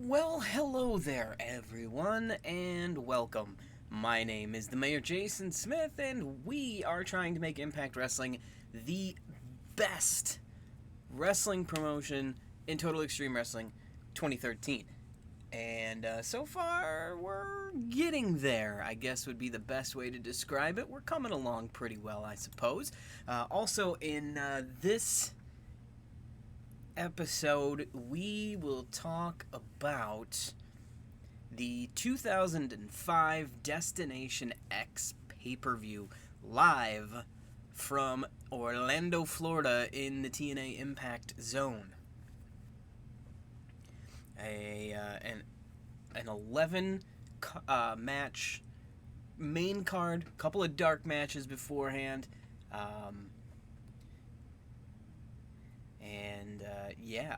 Well, hello there, everyone, and welcome. My name is the Mayor Jason Smith, and we are trying to make Impact Wrestling the best wrestling promotion in Total Extreme Wrestling 2013. And so far, we're getting there, I guess would be the best way to describe it. We're coming along pretty well, I suppose. Also, in this episode, we will talk about the 2005 Destination X pay-per-view live from Orlando, Florida in the TNA Impact Zone. An 11 match main card, couple of dark matches beforehand.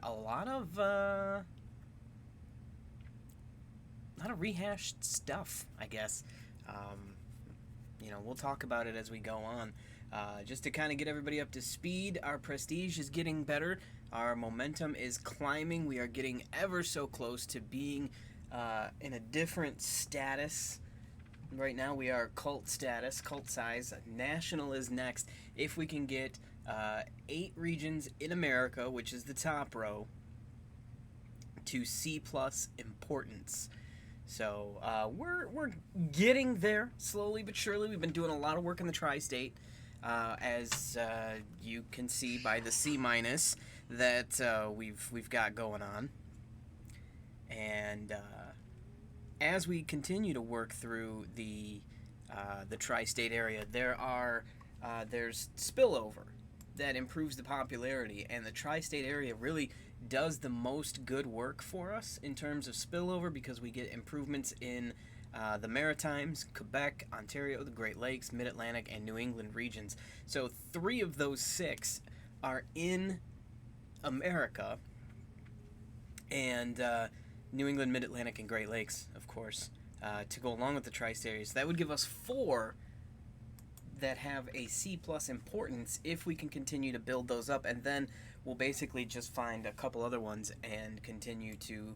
A lot of rehashed stuff, I guess. We'll talk about it as we go on. Just to kind of get everybody up to speed, our prestige is getting better. Our momentum is climbing. We are getting ever so close to being in a different status. Right now we are cult status, cult size. National is next. If we can get 8 regions in America, which is the top row, to C+ importance. So we're getting there slowly but surely. We've been doing a lot of work in the tri-state, as you can see by the C- that we've got going on. And as we continue to work through the tri-state area, there's spillover that improves the popularity, and the tri-state area really does the most good work for us in terms of spillover, because we get improvements in the Maritimes, Quebec, Ontario, the Great Lakes, Mid-Atlantic, and New England regions. So 3 of those 6 are in America, and New England, Mid-Atlantic, and Great Lakes, of course, to go along with the tri-state area. So that would give us 4 that have a C+ importance if we can continue to build those up, and then we'll basically just find a couple other ones and continue to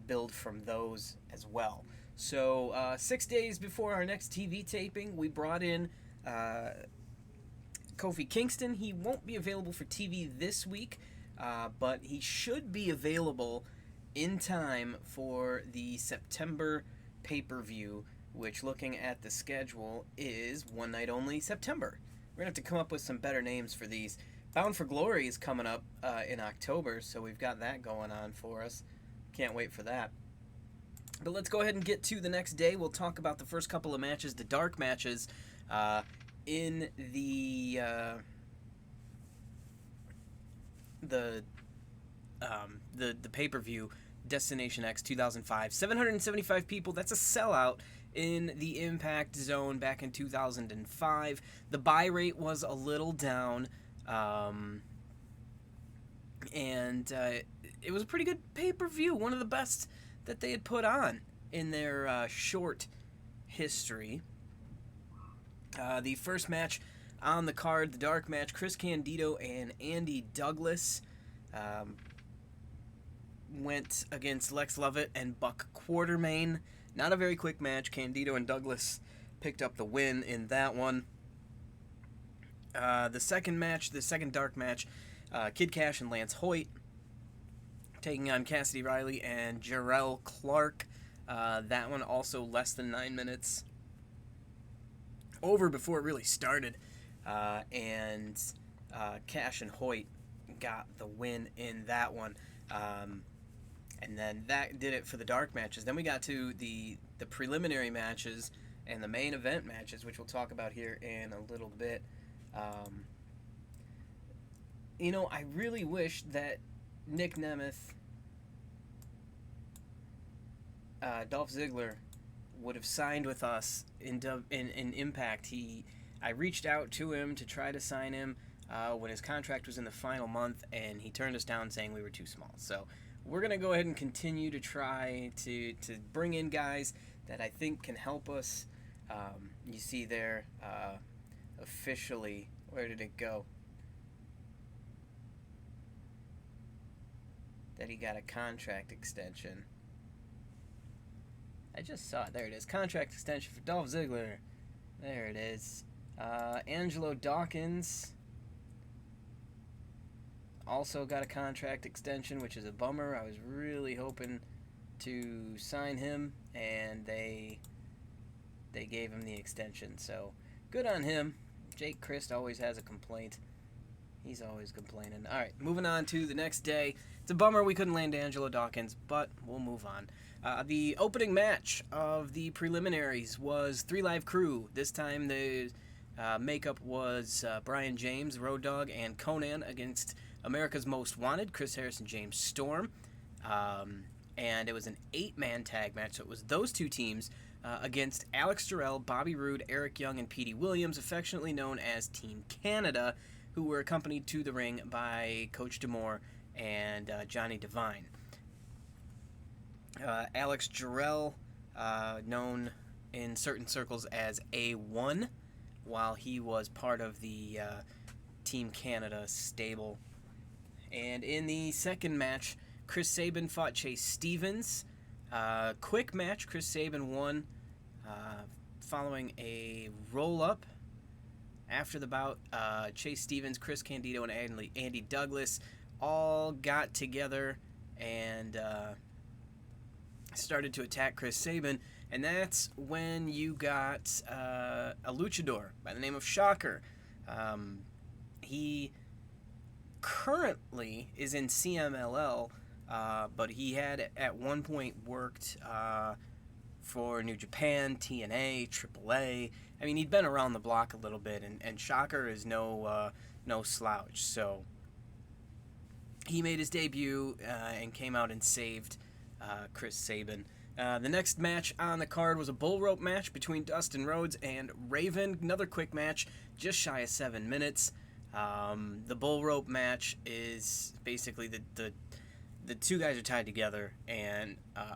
build from those as well. So 6 days before our next TV taping, we brought in Kofi Kingston. He won't be available for TV this week, but he should be available in time for the September pay-per-view, which, looking at the schedule, is one night only September. We're going to have to come up with some better names for these. Bound for Glory is coming up in October, so we've got that going on for us. Can't wait for that. But let's go ahead and get to the next day. We'll talk about the first couple of matches, the dark matches, in the pay-per-view Destination X 2005. 775 people, that's a sellout in the Impact Zone back in 2005. The buy rate was a little down, and it was a pretty good pay-per-view, one of the best that they had put on in their short history. The first match on the card, the dark match, Chris Candido and Andy Douglas went against Lex Lovett and Buck Quartermain. Not a very quick match. Candido and Douglas picked up the win in that one. The second match, the second dark match, Kid Cash and Lance Hoyt taking on Cassidy Riley and Jarrell Clark. That one also less than 9 minutes over before it really started. And Cash and Hoyt got the win in that one. And then that did it for the dark matches. Then we got to the preliminary matches and the main event matches, which we'll talk about here in a little bit. I really wish that Nick Nemeth, Dolph Ziggler, would have signed with us in Impact. I reached out to him to try to sign him when his contract was in the final month, and he turned us down saying we were too small. So we're going to go ahead and continue to try to bring in guys that I think can help us. You see there, officially, where did it go? That he got a contract extension. I just saw it. There it is. Contract extension for Dolph Ziggler. There it is. Angelo Dawkins also got a contract extension, which is a bummer. I was really hoping to sign him, and they gave him the extension. So good on him. Jake Christ always has a complaint. He's always complaining. All right, moving on to the next day. It's a bummer we couldn't land Angelo Dawkins, but we'll move on. The opening match of the preliminaries was 3 Live Crew. This time the makeup was Brian James, Road Dogg, and Conan against America's Most Wanted, Chris Harris and James Storm. And it was an 8-man tag match, so it was those two teams against Alex Jarrell, Bobby Roode, Eric Young, and Petey Williams, affectionately known as Team Canada, who were accompanied to the ring by Coach D'Amore and Johnny Devine. Alex Jarrell, known in certain circles as A1, while he was part of the Team Canada stable. And in the second match, Chris Sabin fought Chase Stevens. Quick match, Chris Sabin won following a roll-up. After the bout, Chase Stevens, Chris Candido, and Andy Douglas all got together and started to attack Chris Sabin, and that's when you got a luchador by the name of Shocker. He currently is in CMLL, but he had at one point worked for New Japan, TNA, AAA. I mean, he'd been around the block a little bit, and Shocker is no slouch. So he made his debut and came out and saved Chris Sabin. The next match on the card was a bull rope match between Dustin Rhodes and Raven. Another quick match, just shy of 7 minutes. The bull rope match is basically the two guys are tied together, and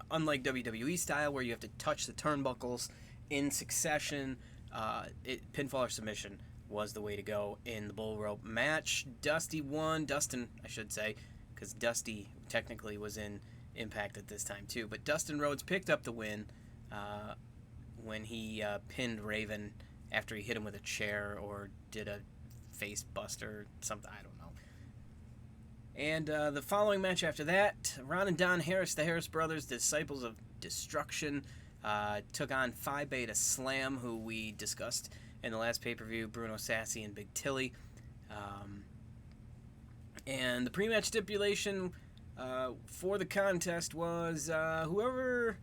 unlike WWE style where you have to touch the turnbuckles in succession, pinfall or submission was the way to go in the bull rope match. Dustin, I should say, because Dusty technically was in Impact at this time too, but Dustin Rhodes picked up the win when he pinned Raven after he hit him with a chair or did a face buster or something, I don't know. And the following match after that, Ron and Don Harris, the Harris brothers, Disciples of Destruction, took on Phi Beta Slam, who we discussed in the last pay-per-view, Bruno Sassy and Big Tilly. And the pre-match stipulation for the contest was whoever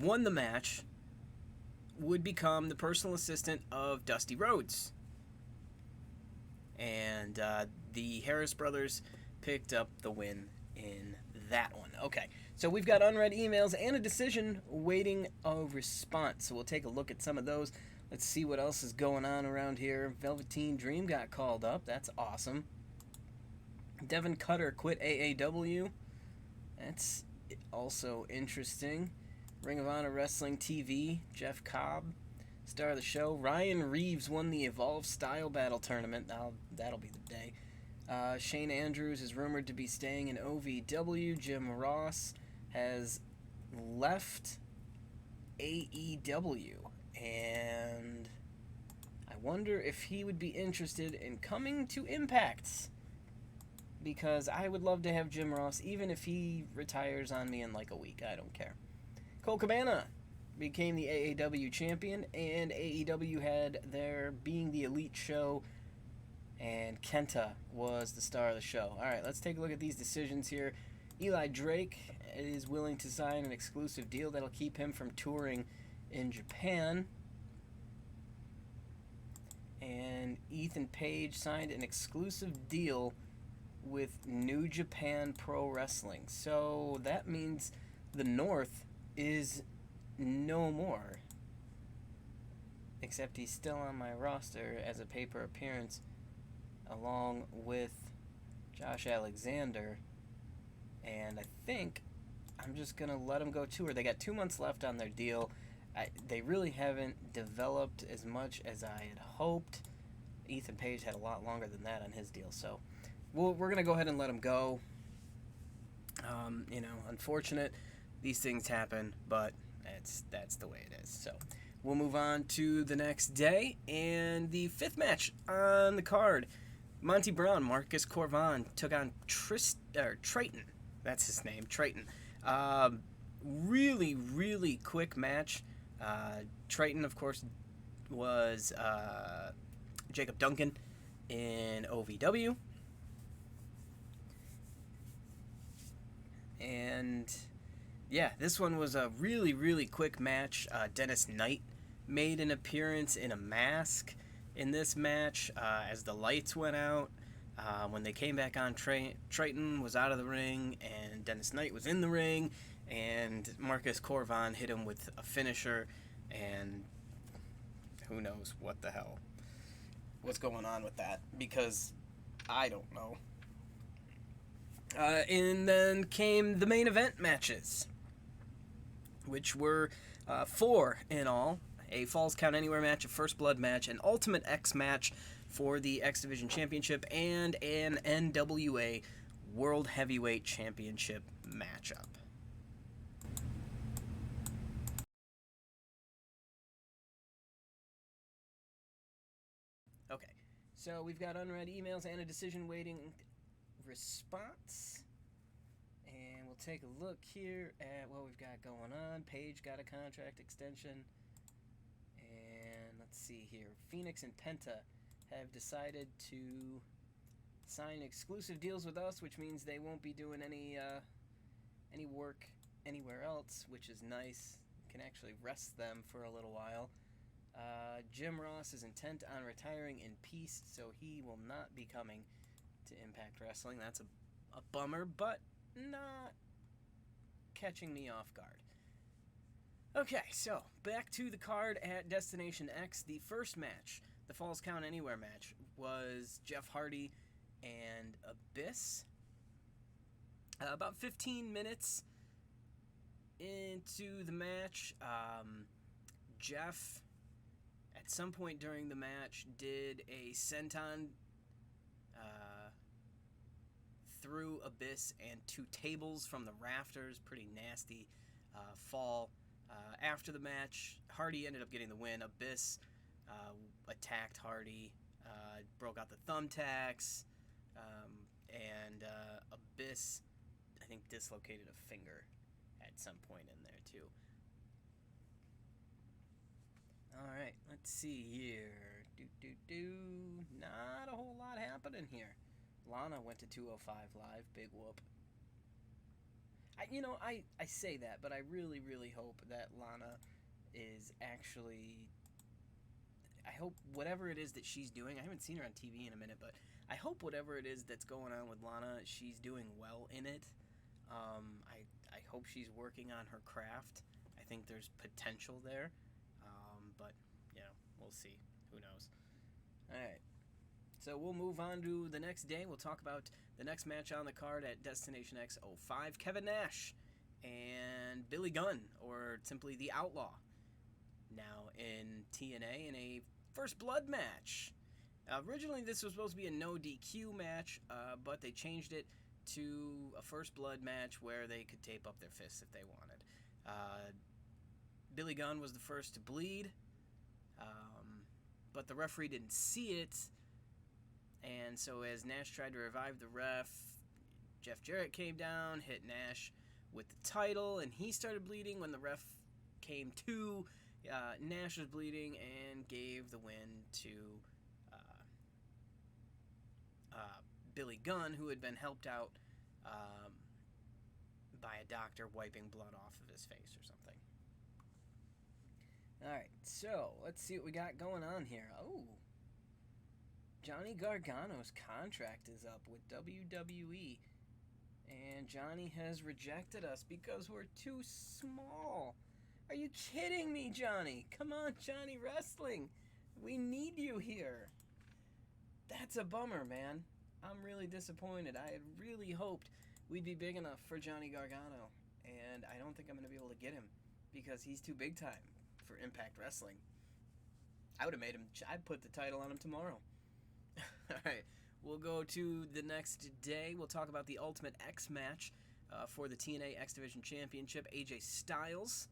won the match would become the personal assistant of Dusty Rhodes. And the Harris brothers picked up the win in that one. Okay, so we've got unread emails and a decision waiting a response. So we'll take a look at some of those. Let's see what else is going on around here. Velveteen Dream got called up. That's awesome. Devin Cutter quit AAW. That's also interesting. Ring of Honor Wrestling TV, Jeff Cobb, star of the show. Ryan Reeves won the Evolve Style Battle Tournament. That'll be the day. Shane Andrews is rumored to be staying in OVW. Jim Ross has left AEW. And I wonder if he would be interested in coming to Impact. Because I would love to have Jim Ross, even if he retires on me in like a week. I don't care. Cole Cabana became the AAW champion, and AEW had their Being the Elite show, and Kenta was the star of the show. All right, let's take a look at these decisions here. Eli Drake is willing to sign an exclusive deal that'll keep him from touring in Japan. And Ethan Page signed an exclusive deal with New Japan Pro Wrestling. So that means the North is no more. Except he's still on my roster as a paper appearance along with Josh Alexander. And I think I'm just going to let him go tour. They got 2 months left on their deal. They really haven't developed as much as I had hoped. Ethan Page had a lot longer than that on his deal. So we're going to go ahead and let him go. Unfortunate. These things happen, but That's the way it is. So we'll move on to the next day, and the fifth match on the card. Monty Brown, Marcus Corvan took on Triton. That's his name, Triton. Really quick match. Triton, of course, was Jacob Duncan in OVW. And yeah, this one was a really quick match. Dennis Knight made an appearance in a mask in this match as the lights went out. When they came back on, Triton was out of the ring, and Dennis Knight was in the ring, and Marcus Corvan hit him with a finisher, and who knows what's going on with that, because I don't know. And then came the main event matches, which were 4 in all. A Falls Count Anywhere match, a First Blood match, an Ultimate X match for the X Division Championship, and an NWA World Heavyweight Championship matchup. Okay, so we've got unread emails and a decision waiting response. And we'll take a look here at what we've got going on. Paige got a contract extension. And let's see here. Phoenix and Penta have decided to sign exclusive deals with us, which means they won't be doing any work anywhere else, which is nice. Can actually rest them for a little while. Jim Ross is intent on retiring in peace, so he will not be coming to Impact Wrestling. That's a bummer, but not catching me off guard. Okay, so back to the card at Destination X. The first match, the Falls Count Anywhere match, was Jeff Hardy and Abyss. About 15 minutes into the match, Jeff, at some point during the match, did a senton through Abyss and 2 tables from the rafters. Pretty nasty fall. After the match, Hardy ended up getting the win. Abyss attacked Hardy, broke out the thumbtacks, and Abyss, I think, dislocated a finger at some point in there too. Alright, let's see here. Not a whole lot happening here. Lana went to 205 Live. Big whoop. I say that, but I really hope that Lana is actually... I hope whatever it is that she's doing... I haven't seen her on TV in a minute, but I hope whatever it is that's going on with Lana, she's doing well in it. I hope she's working on her craft. I think there's potential there. But, we'll see. Who knows? Alright. So we'll move on to the next day. We'll talk about the next match on the card at Destination X 05. Kevin Nash and Billy Gunn, or simply The Outlaw, now in TNA in a First Blood match. Originally, this was supposed to be a no DQ match, but they changed it to a First Blood match where they could tape up their fists if they wanted. Billy Gunn was the first to bleed, but the referee didn't see it. And so as Nash tried to revive the ref, Jeff Jarrett came down, hit Nash with the title, and he started bleeding. When the ref came to, Nash was bleeding and gave the win to Billy Gunn, who had been helped out by a doctor wiping blood off of his face or something. Alright, so let's see what we got going on here. Oh, Johnny Gargano's contract is up with WWE, and Johnny has rejected us because we're too small. Are you kidding me, Johnny? Come on, Johnny Wrestling. We need you here. That's a bummer, man. I'm really disappointed. I had really hoped we'd be big enough for Johnny Gargano, and I don't think I'm going to be able to get him because he's too big time for Impact Wrestling. I would have made him... I'd put the title on him tomorrow. Alright, we'll go to the next day. We'll talk about the Ultimate X match for the TNA X Division Championship. AJ Styles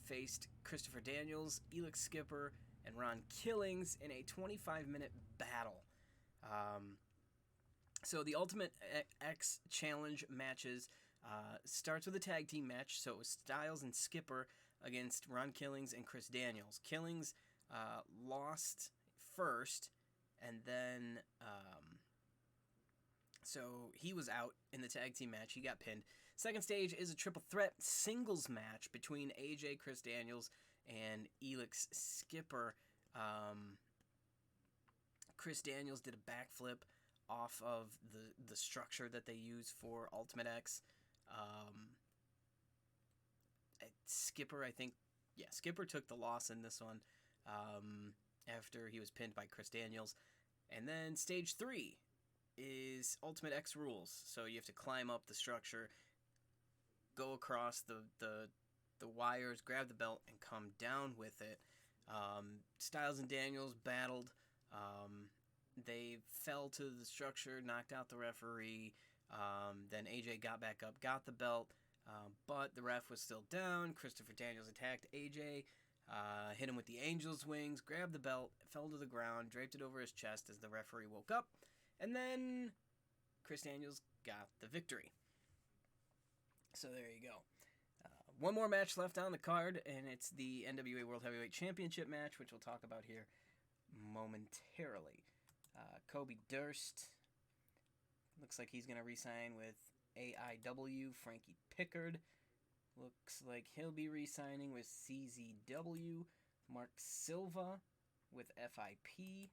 faced Christopher Daniels, Elix Skipper, and Ron Killings in a 25-minute battle. So the Ultimate X Challenge matches starts with a tag team match. So it was Styles and Skipper against Ron Killings and Chris Daniels. Killings lost first, and then so he was out in the tag team match. He got pinned. Second stage is a triple threat singles match between AJ, Chris Daniels, and Elix Skipper. Chris Daniels did a backflip off of the structure that they use for Ultimate X. Skipper, I think, Skipper took the loss in this one after he was pinned by Chris Daniels. And then stage 3 is Ultimate X rules. So you have to climb up the structure, go across the wires, grab the belt, and come down with it. Styles and Daniels battled. They fell to the structure, knocked out the referee. Then AJ got back up, got the belt, but the ref was still down. Christopher Daniels attacked AJ, hit him with the Angel's wings, grabbed the belt, fell to the ground, draped it over his chest as the referee woke up, and then Chris Daniels got the victory. So there you go. One more match left on the card, and it's the NWA World Heavyweight Championship match, which we'll talk about here momentarily. Kobe Durst looks like he's going to re-sign with AIW. Frankie Pickard looks like he'll be re-signing with CZW. Mark Silva with FIP.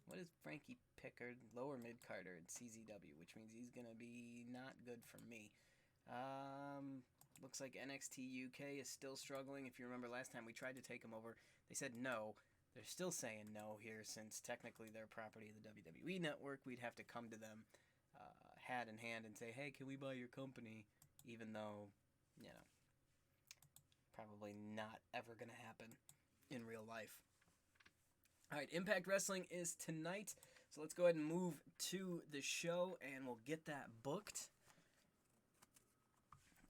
What is Frankie Pickard? Lower mid-carder at CZW, which means he's going to be not good for me. Looks like NXT UK is still struggling. If you remember last time we tried to take them over, they said no. They're still saying no here, since technically they're property of the WWE Network. We'd have to come to them hat in hand and say, hey, can we buy your company? Even though, probably not ever going to happen in real life. All right, Impact Wrestling is tonight. So let's go ahead and move to the show, and we'll get that booked.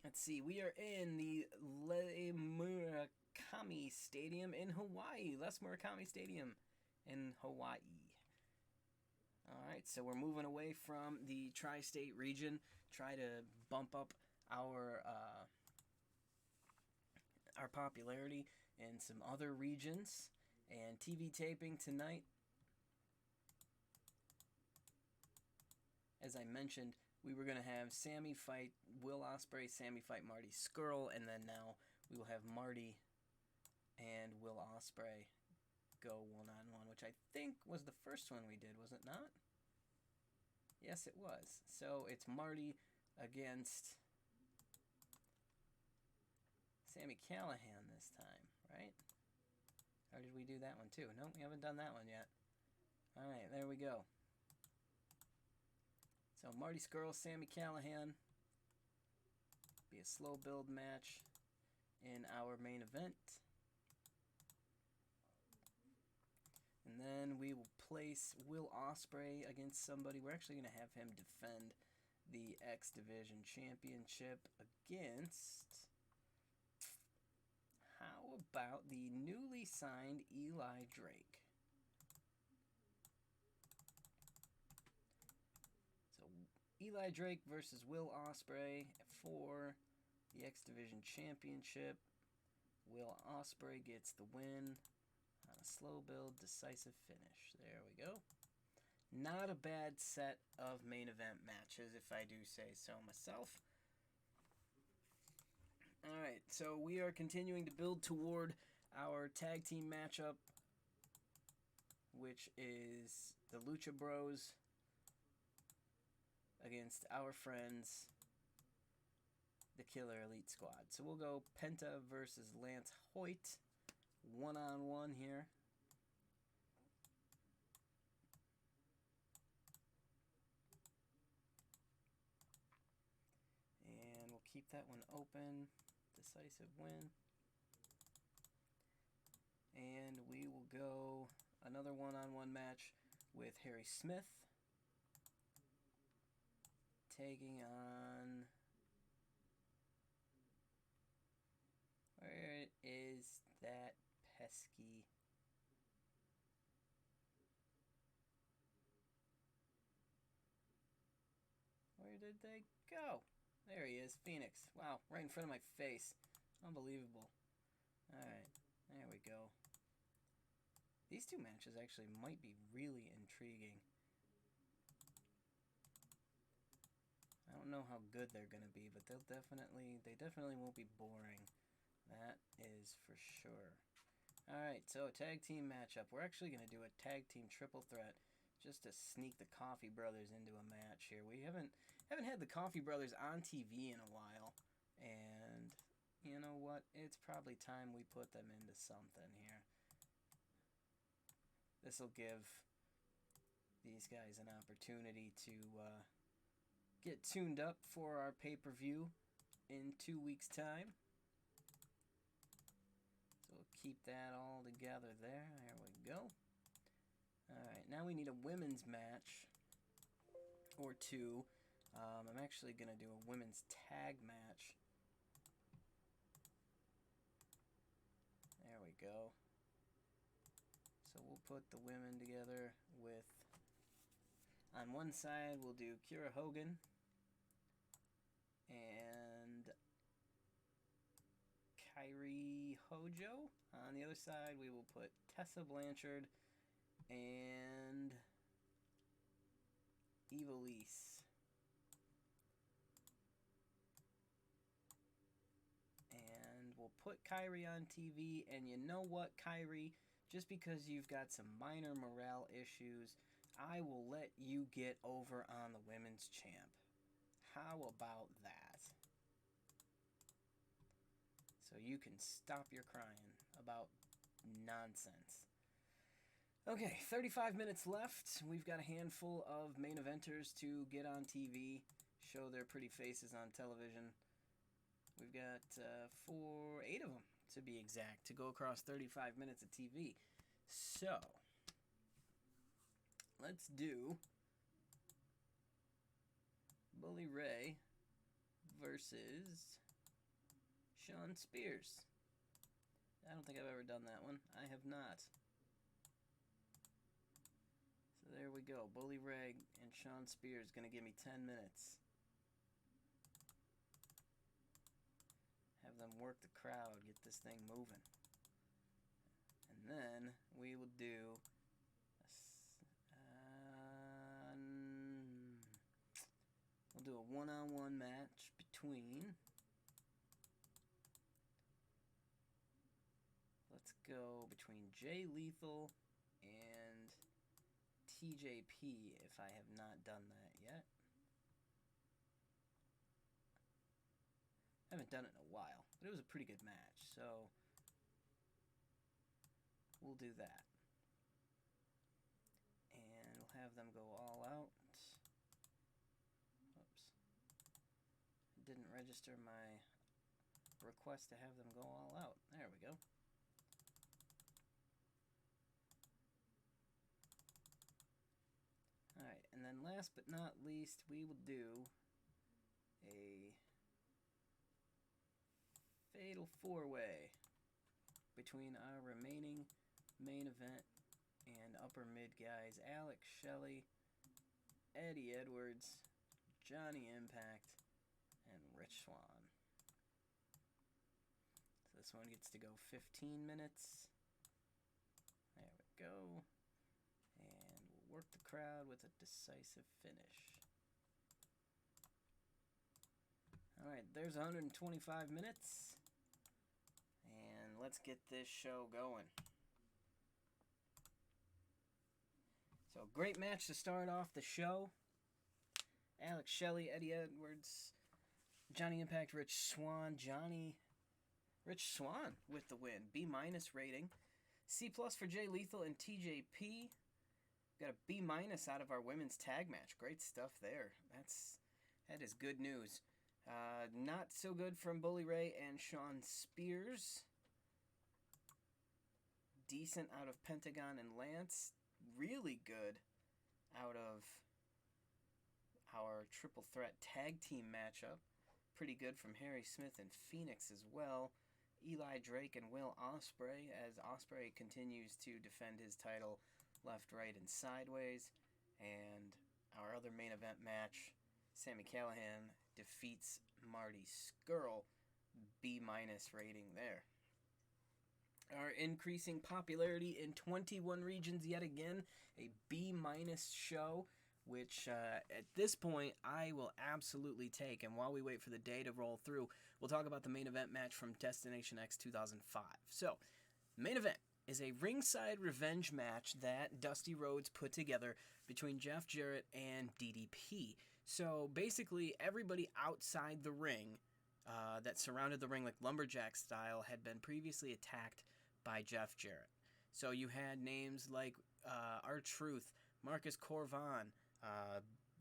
Let's see, we are in the Murakami Stadium in Hawaii. Les Murakami Stadium in Hawaii. All right, so we're moving away from the tri-state region. Try to bump up our popularity in some other regions. And TV taping tonight, as I mentioned, we were going to have Sammy fight Will Ospreay, Sammy fight Marty Scurll, and then now we will have Marty and Will Ospreay go one-on-one, which I think was the first one we did, was it not? Yes, it was. So it's Marty against Sami Callihan this time, right? Or did we do that one too? No, we haven't done that one yet. Alright, there we go. So Marty Scurll, Sami Callihan. Be a slow build match in our main event. And then we will place Will Ospreay against somebody. We're actually going to have him defend the X Division Championship against... How about the newly signed Eli Drake? So Eli Drake versus Will Ospreay for the X Division Championship. Will Ospreay gets the win on a slow build, decisive finish. There we go. Not a bad set of main event matches, if I do say so myself. Alright, so we are continuing to build toward our tag team matchup, which is the Lucha Bros against our friends, the Killer Elite Squad. So we'll go Penta versus Lance Hoyt, one-on-one here. And we'll keep that one open. Decisive win. And we will go another one-on-one match with Harry Smith taking on... Where that pesky. Where did they go? There he is, Phoenix. Wow, right in front of my face. Unbelievable. Alright, there we go. These two matches actually might be really intriguing. I don't know how good they're going to be, but they definitely won't be boring. That is for sure. Alright, so tag team matchup. We're actually going to do a tag team triple threat just to sneak the Coffee Brothers into a match here. We haven't had the Coffee Brothers on TV in a while, and you know what? It's probably time we put them into something here. This will give these guys an opportunity to get tuned up for our pay-per-view in 2 weeks' time. So we'll keep that all together there. There we go. Alright, now we need a women's match or two. I'm actually going to do a women's tag match. There we go. So we'll put the women together with... On one side, we'll do Kira Hogan and Kairi Hojo. On the other side, we will put Tessa Blanchard and Ivelisse. And we'll put Kairi on TV, and you know what, Kairi? Just because you've got some minor morale issues, I will let you get over on the women's champ. How about that? So you can stop your crying about nonsense. Okay, 35 minutes left. We've got a handful of main eventers to get on TV, show their pretty faces on television. We've got 8 of them, to be exact, to go across 35 minutes of TV. So, let's do Bully Ray versus Sean Spears. I don't think I've ever done that one. I have not. So there we go. Bully Ray and Sean Spears going to give me 10 minutes. Have them work the crowd, get this thing moving. And then we will do a one-on-one match between, let's go between Jay Lethal and TJP, if I have not done that yet. I haven't done it in a while, but it was a pretty good match, so we'll do that. And we'll have them go all out. Oops. Didn't register my request to have them go all out. There we go. Alright, and then last but not least, we will do a fatal four-way between our remaining main event and upper mid guys, Alex Shelley, Eddie Edwards, Johnny Impact, and Rich Swann. So this one gets to go 15 minutes. There we go. And we'll work the crowd with a decisive finish. Alright, there's 125 minutes. And let's get this show going. So, great match to start off the show. Alex Shelley, Eddie Edwards, Johnny Impact, Rich Swann. Rich Swann with the win. B- rating. C+ for Jay Lethal and TJP. Got a B- out of our women's tag match. Great stuff there. That is good news. Not so good from Bully Ray and Sean Spears. Decent out of Pentagon and Lance. Really good out of our triple threat tag team matchup. Pretty good from Harry Smith and Phoenix as well. Eli Drake and Will Ospreay, as Ospreay continues to defend his title left, right, and sideways. And our other main event match, Sami Callihan defeats Marty Scurll. B- rating there. Our increasing popularity in 21 regions yet again, a B- show, which at this point I will absolutely take. And while we wait for the day to roll through, we'll talk about the main event match from Destination X 2005. So, main event is a ringside revenge match that Dusty Rhodes put together between Jeff Jarrett and DDP. So basically, everybody outside the ring that surrounded the ring, like lumberjack style, had been previously attacked by Jeff Jarrett. So you had names like R-Truth, Marcus Corvan,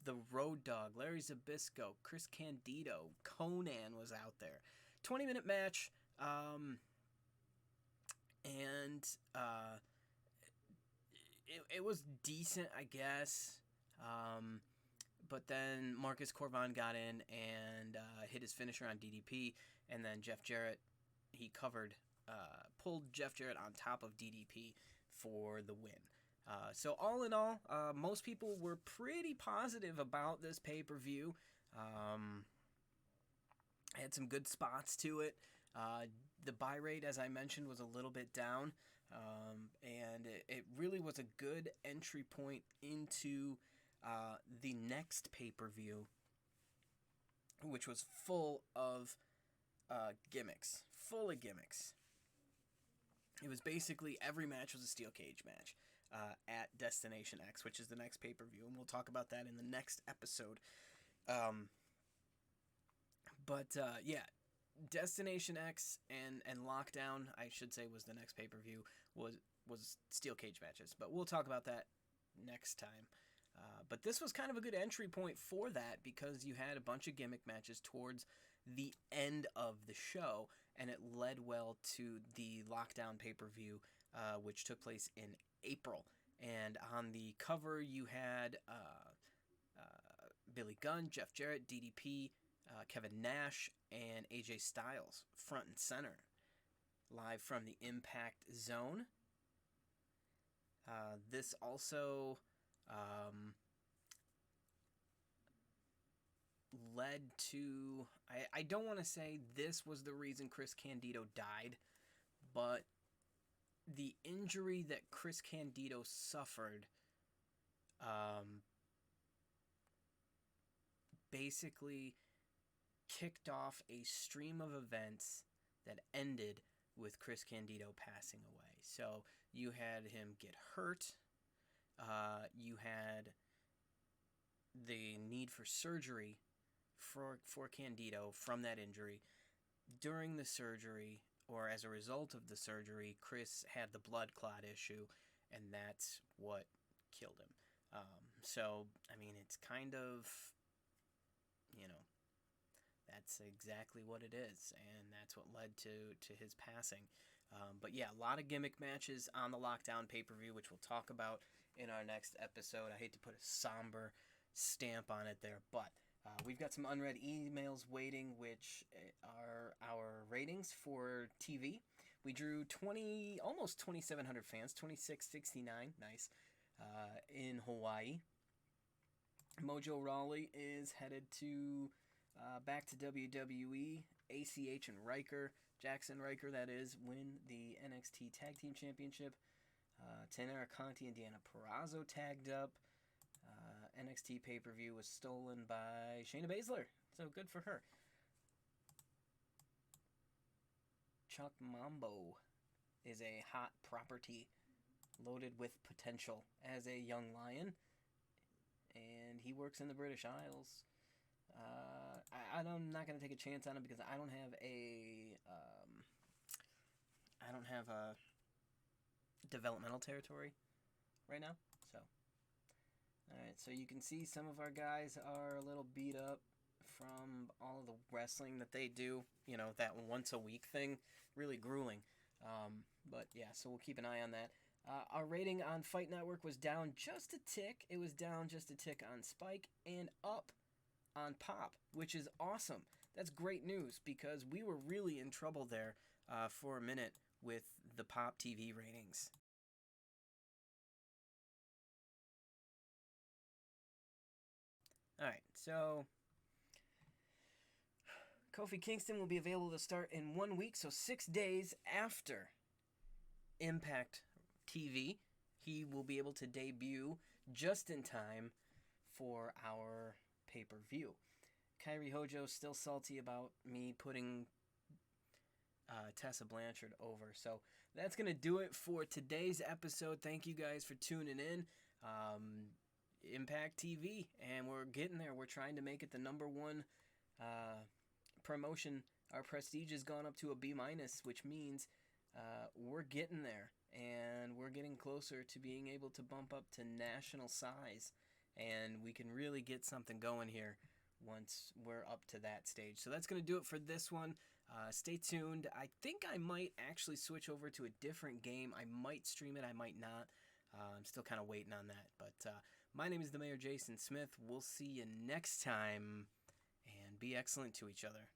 the Road Dogg, Larry Zbyszko, Chris Candido, Conan was out there. 20-minute match, and it was decent, I guess. But then Marcus Corvan got in and hit his finisher on DDP, and then Jeff Jarrett, he pulled Jeff Jarrett on top of DDP for the win. So all in all, most people were pretty positive about this pay-per-view. Had some good spots to it. The buy rate, as I mentioned, was a little bit down, and it really was a good entry point into the next pay-per-view, which was full of gimmicks. Full of gimmicks. It was basically every match was a steel cage match at Destination X, which is the next pay-per-view, and we'll talk about that in the next episode. Yeah, Destination X and Lockdown, I should say, was the next pay-per-view, was steel cage matches. But we'll talk about that next time. But this was kind of a good entry point for that because you had a bunch of gimmick matches towards the end of the show, and it led well to the Lockdown pay-per-view, which took place in April. And on the cover, you had Billy Gunn, Jeff Jarrett, DDP, Kevin Nash, and AJ Styles front and center, live from the Impact Zone. This also led to, I don't want to say this was the reason Chris Candido died, but the injury that Chris Candido suffered basically kicked off a stream of events that ended with Chris Candido passing away. So you had him get hurt. You had the need for surgery for Candido from that injury. During the surgery, or as a result of the surgery, Chris had the blood clot issue, and that's what killed him. So, I mean, it's kind of, that's exactly what it is, and that's what led to his passing. But yeah, a lot of gimmick matches on the Lockdown pay-per-view, which we'll talk about in our next episode. I hate to put a somber stamp on it there, but we've got some unread emails waiting, which are our ratings for TV. We drew almost 2,700 fans, 2,669, nice, in Hawaii. Mojo Rawley is headed to back to WWE. ACH and Jackson Riker, that is, win the NXT Tag Team Championship. Tenera Conti and Deanna Purrazzo tagged up. NXT pay-per-view was stolen by Shayna Baszler, so good for her. Chuck Mambo is a hot property loaded with potential as a young lion, and he works in the British Isles. I'm not going to take a chance on him because I don't have a developmental territory right now, so. Alright, so you can see some of our guys are a little beat up from all of the wrestling that they do. That once a week thing. Really grueling. But yeah, so we'll keep an eye on that. Our rating on Fight Network was down just a tick. It was down just a tick on Spike and up on Pop, which is awesome. That's great news because we were really in trouble there for a minute with the Pop TV ratings. All right, so Kofi Kingston will be available to start in 1 week, so 6 days after Impact TV. He will be able to debut just in time for our pay-per-view. Kyrie Hojo still salty about me putting Tessa Blanchard over. So that's going to do it for today's episode. Thank you guys for tuning in. Impact TV, and we're getting there. We're trying to make it the number one promotion. Our prestige has gone up to a B-, which means we're getting there, and we're getting closer to being able to bump up to national size, and we can really get something going here once we're up to that stage. So that's going to do it for this one. Stay tuned. I think I might actually switch over to a different game. I might stream it. I might not. I'm still kind of waiting on that. But my name is the Mayor Jason Smith. We'll see you next time, and be excellent to each other.